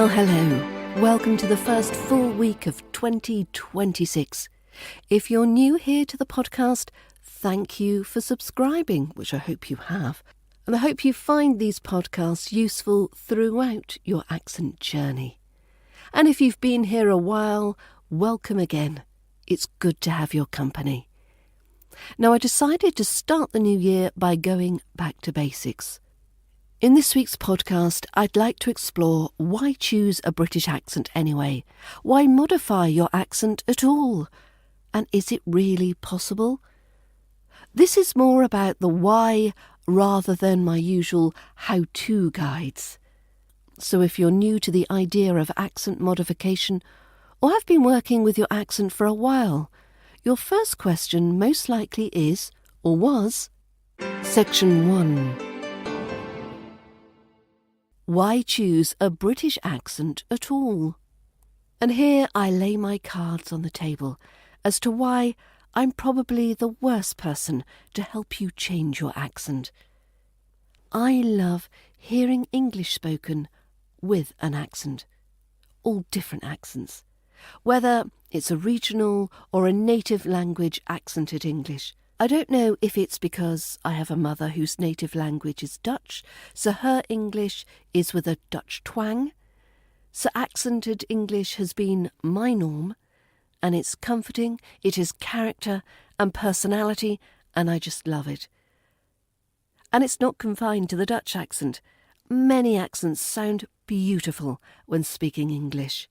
Well, hello. Welcome to the first full week of 2026. If you're new here to the podcast, thank you for subscribing, which I hope you have. And I hope you find these podcasts useful throughout your accent journey. And if you've been here a while, welcome again. It's good to have your company. Now, I decided to start the new year by going back to basics. In this week's podcast, I'd like to explore why choose a British accent anyway? Why modify your accent at all? And is it really possible? This is more about the why rather than my usual how-to guides. So if you're new to the idea of accent modification or have been working with your accent for a while, your first question most likely is, or was, Section 1. Why choose a British accent at all? And here I lay my cards on the table as to why I'm probably the worst person to help you change your accent. I love hearing English spoken with an accent, all different accents, whether it's a regional or a native language accented English. I don't know if it's because I have a mother whose native language is Dutch, so her English is with a Dutch twang. So accented English has been my norm, and it's comforting, it is character and personality, and I just love it. And it's not confined to the Dutch accent. Many accents sound beautiful when speaking English.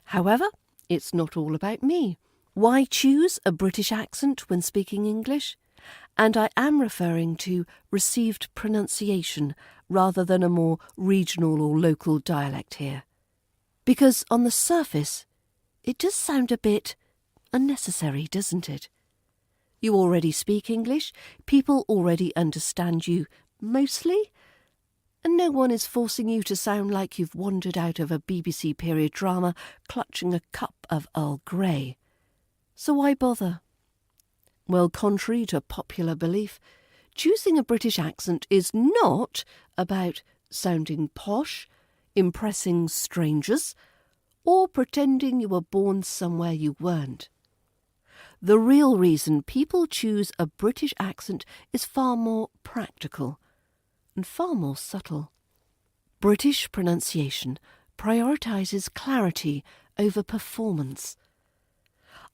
However, it's not all about me. Why choose a British accent when speaking English? And I am referring to received pronunciation rather than a more regional or local dialect here. Because on the surface, it does sound a bit unnecessary, doesn't it? You already speak English, people already understand you mostly, and no one is forcing you to sound like you've wandered out of a BBC period drama clutching a cup of Earl Grey. So why bother? Well, contrary to popular belief, choosing a British accent is not about sounding posh, impressing strangers, or pretending you were born somewhere you weren't. The real reason people choose a British accent is far more practical and far more subtle. British pronunciation prioritises clarity over performance.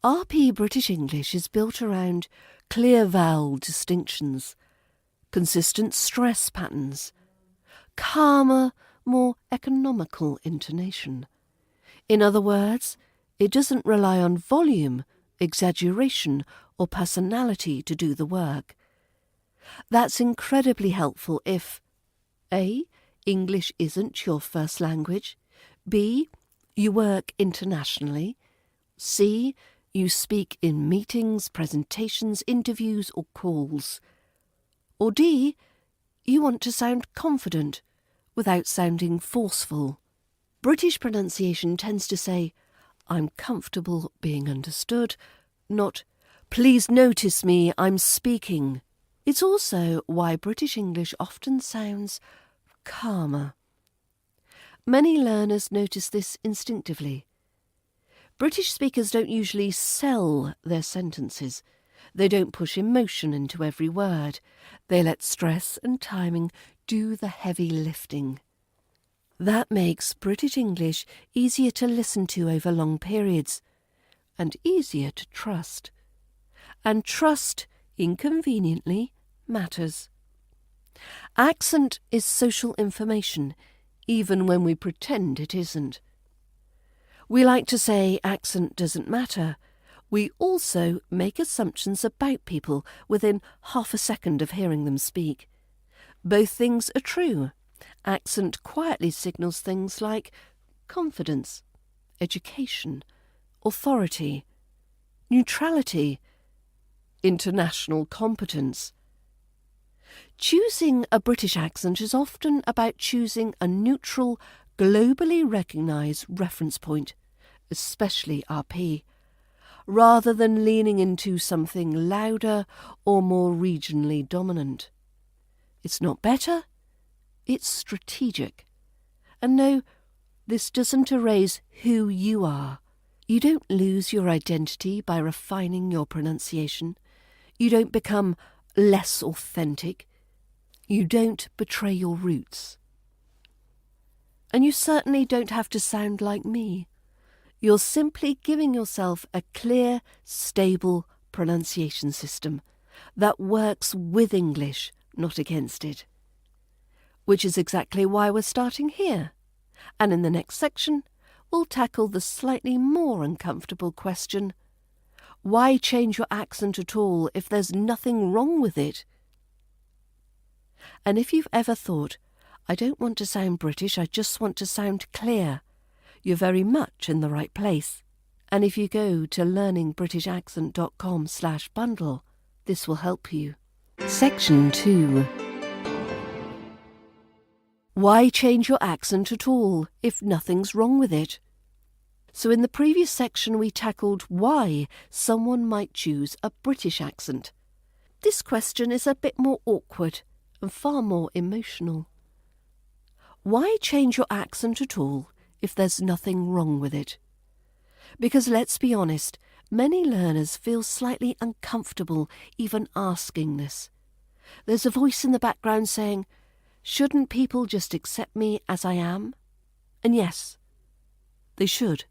RP British English is built around clear vowel distinctions, consistent stress patterns, calmer, more economical intonation. In other words, it doesn't rely on volume, exaggeration, or personality to do the work. That's incredibly helpful if A. English isn't your first language, B. You work internationally, C. You speak in meetings, presentations, interviews or calls. Or D. You want to sound confident without sounding forceful. British pronunciation tends to say, I'm comfortable being understood, not, please notice me, I'm speaking. It's also why British English often sounds calmer. Many learners notice this instinctively. British speakers don't usually sell their sentences. They don't push emotion into every word. They let stress and timing do the heavy lifting. That makes British English easier to listen to over long periods and easier to trust. And trust, inconveniently, matters. Accent is social information, even when we pretend it isn't. We like to say accent doesn't matter. We also make assumptions about people within half a second of hearing them speak. Both things are true. Accent quietly signals things like confidence, education, authority, neutrality, international competence. Choosing a British accent is often about choosing a neutral, globally recognised reference point, especially RP, rather than leaning into something louder or more regionally dominant. It's not better, it's strategic. And no, this doesn't erase who you are. You don't lose your identity by refining your pronunciation. You don't become less authentic. You don't betray your roots. And you certainly don't have to sound like me. You're simply giving yourself a clear, stable pronunciation system that works with English, not against it. Which is exactly why we're starting here. And in the next section, we'll tackle the slightly more uncomfortable question: why change your accent at all if there's nothing wrong with it? And if you've ever thought, I don't want to sound British, I just want to sound clear, you're very much in the right place. And if you go to learningbritishaccent.com/bundle, this will help you. Section 2. Why change your accent at all if nothing's wrong with it? So in the previous section we tackled why someone might choose a British accent. This question is a bit more awkward and far more emotional. Why change your accent at all if there's nothing wrong with it? Because let's be honest, many learners feel slightly uncomfortable even asking this. There's a voice in the background saying, shouldn't people just accept me as I am? And yes, they should.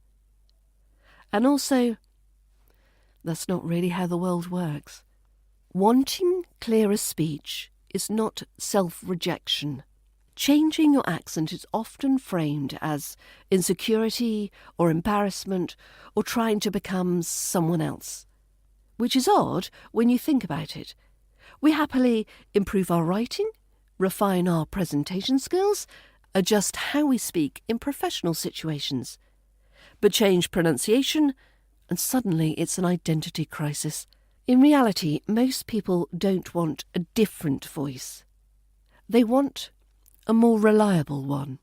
And also, that's not really how the world works. Wanting clearer speech is not self-rejection. Changing your accent is often framed as insecurity or embarrassment or trying to become someone else, which is odd when you think about it. We happily improve our writing, refine our presentation skills, adjust how we speak in professional situations. But change pronunciation, and suddenly it's an identity crisis. In reality, most people don't want a different voice. They want a more reliable one.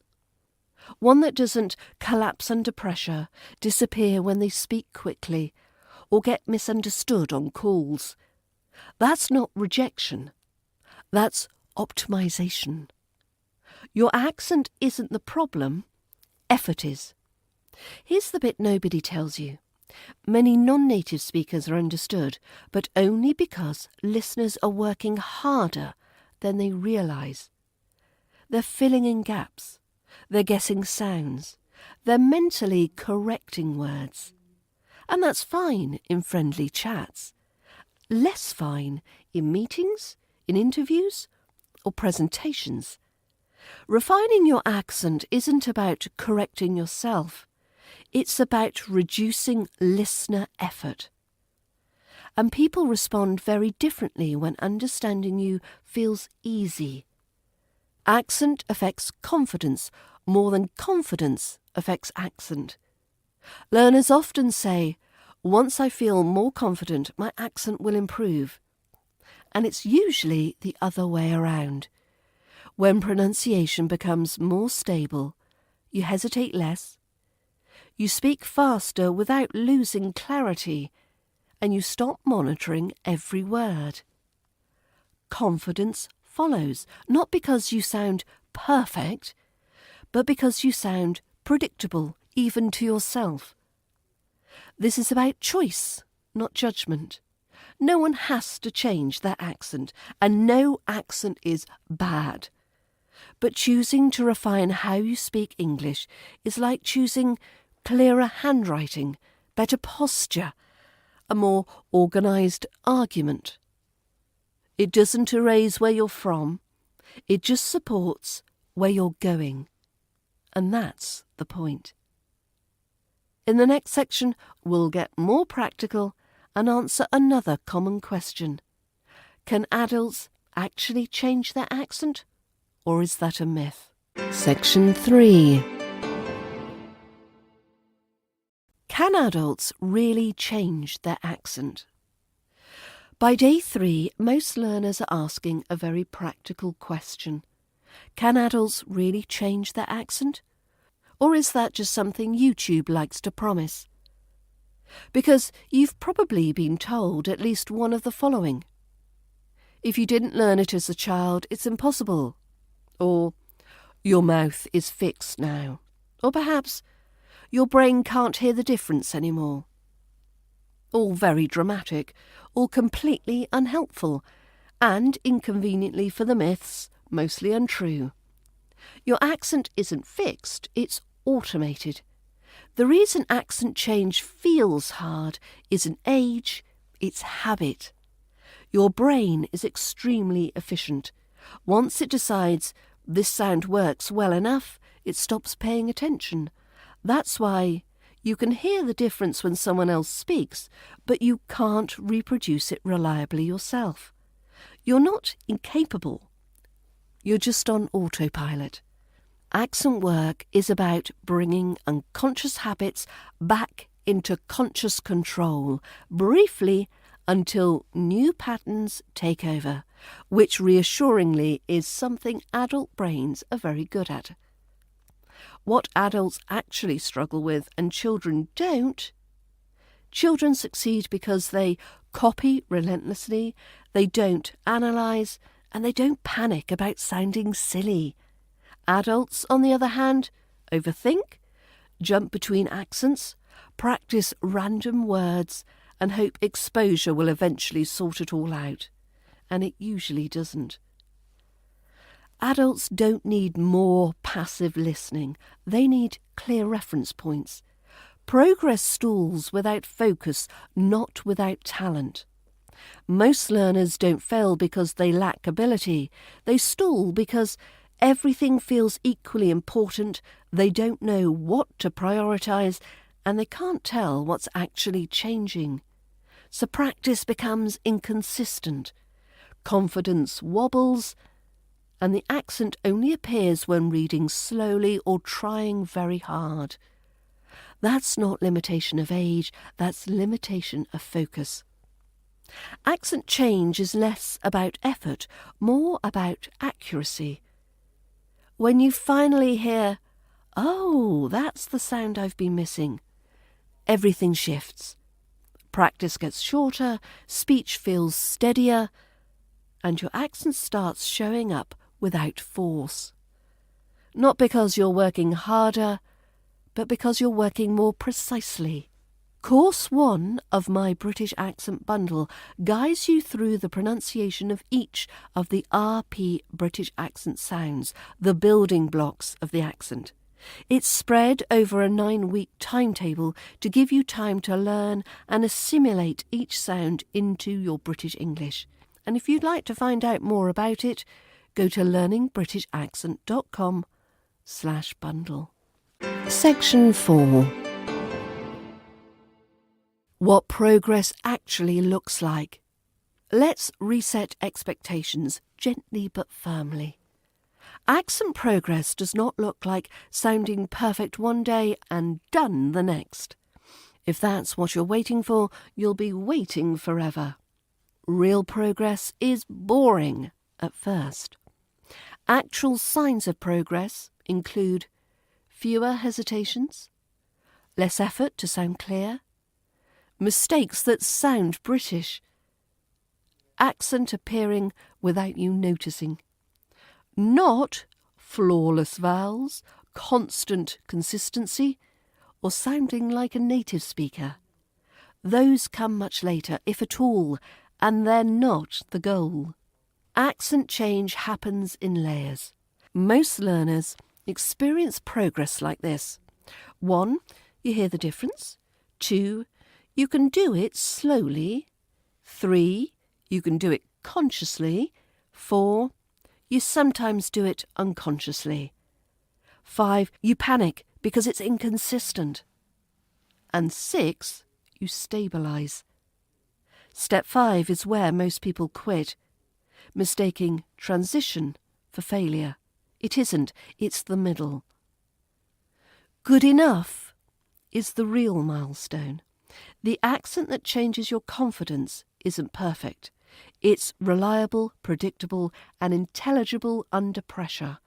One that doesn't collapse under pressure, disappear when they speak quickly, or get misunderstood on calls. That's not rejection. That's optimization. Your accent isn't the problem, effort is. Here's the bit nobody tells you. Many non-native speakers are understood, but only because listeners are working harder than they realise. They're filling in gaps. They're guessing sounds. They're mentally correcting words. And that's fine in friendly chats. Less fine in meetings, in interviews, or presentations. Refining your accent isn't about correcting yourself. It's about reducing listener effort. And people respond very differently when understanding you feels easy. Accent affects confidence more than confidence affects accent. Learners often say, once I feel more confident, my accent will improve. And it's usually the other way around. When pronunciation becomes more stable, you hesitate less, you speak faster without losing clarity, and you stop monitoring every word. Confidence follows, not because you sound perfect, but because you sound predictable, even to yourself. This is about choice, not judgment. No one has to change their accent, and no accent is bad. But choosing to refine how you speak English is like choosing clearer handwriting, better posture, a more organised argument. It doesn't erase where you're from, it just supports where you're going. And that's the point. In the next section, we'll get more practical and answer another common question. Can adults actually change their accent? Or is that a myth? Section 3. Can adults really change their accent? By day 3, most learners are asking a very practical question. Can adults really change their accent? Or is that just something YouTube likes to promise? Because you've probably been told at least one of the following. If you didn't learn it as a child, it's impossible. Or, your mouth is fixed now. Or perhaps your brain can't hear the difference anymore. All very dramatic, all completely unhelpful, and, inconveniently for the myths, mostly untrue. Your accent isn't fixed, it's automated. The reason accent change feels hard isn't age, it's habit. Your brain is extremely efficient. Once it decides this sound works well enough, it stops paying attention. That's why you can hear the difference when someone else speaks, but you can't reproduce it reliably yourself. You're not incapable. You're just on autopilot. Accent work is about bringing unconscious habits back into conscious control, briefly until new patterns take over, which reassuringly is something adult brains are very good at. What adults actually struggle with and children don't. Children succeed because they copy relentlessly, they don't analyse, and they don't panic about sounding silly. Adults, on the other hand, overthink, jump between accents, practice random words, and hope exposure will eventually sort it all out. And it usually doesn't. Adults don't need more passive listening. They need clear reference points. Progress stalls without focus, not without talent. Most learners don't fail because they lack ability. They stall because everything feels equally important, they don't know what to prioritise, and they can't tell what's actually changing. So practice becomes inconsistent. Confidence wobbles, and the accent only appears when reading slowly or trying very hard. That's not limitation of age, that's limitation of focus. Accent change is less about effort, more about accuracy. When you finally hear, "Oh, that's the sound I've been missing," everything shifts. Practice gets shorter, speech feels steadier, and your accent starts showing up without force. Not because you're working harder, but because you're working more precisely. Course 1 of my British Accent Bundle guides you through the pronunciation of each of the RP British accent sounds, the building blocks of the accent. It's spread over a 9-week timetable to give you time to learn and assimilate each sound into your British English. And if you'd like to find out more about it, go to learningbritishaccent.com/bundle. Section 4. What progress actually looks like. Let's reset expectations gently but firmly. Accent progress does not look like sounding perfect one day and done the next. If that's what you're waiting for, you'll be waiting forever. Real progress is boring at first. Actual signs of progress include fewer hesitations, less effort to sound clear, mistakes that sound British, accent appearing without you noticing, not flawless vowels, constant consistency, or sounding like a native speaker. Those come much later, if at all, and they're not the goal. Accent change happens in layers. Most learners experience progress like this. 1, you hear the difference. 2, you can do it slowly. 3, you can do it consciously. 4, you sometimes do it unconsciously. 5, you panic because it's inconsistent. And 6, you stabilise. Step 5 is where most people quit, mistaking transition for failure. It isn't, it's the middle. Good enough is the real milestone. The accent that changes your confidence isn't perfect. It's reliable, predictable, and intelligible under pressure.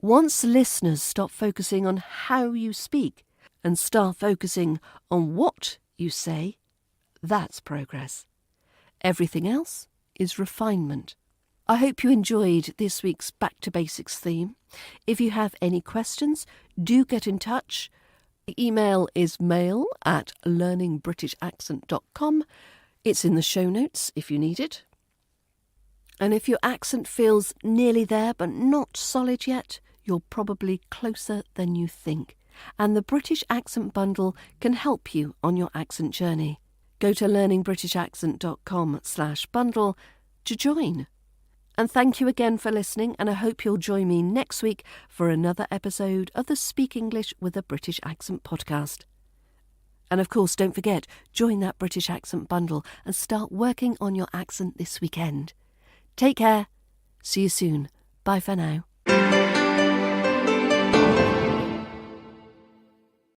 Once listeners stop focusing on how you speak and start focusing on what you say, that's progress. Everything else is refinement. I hope you enjoyed this week's Back to Basics theme. If you have any questions, do get in touch. The email is mail@learningbritishaccent.com. It's in the show notes if you need it. And if your accent feels nearly there but not solid yet, you're probably closer than you think. And the British Accent Bundle can help you on your accent journey. Go to learningbritishaccent.com/bundle to join. And thank you again for listening, and I hope you'll join me next week for another episode of the Speak English with a British Accent podcast. And of course, don't forget, join that British Accent Bundle and start working on your accent this weekend. Take care. See you soon. Bye for now.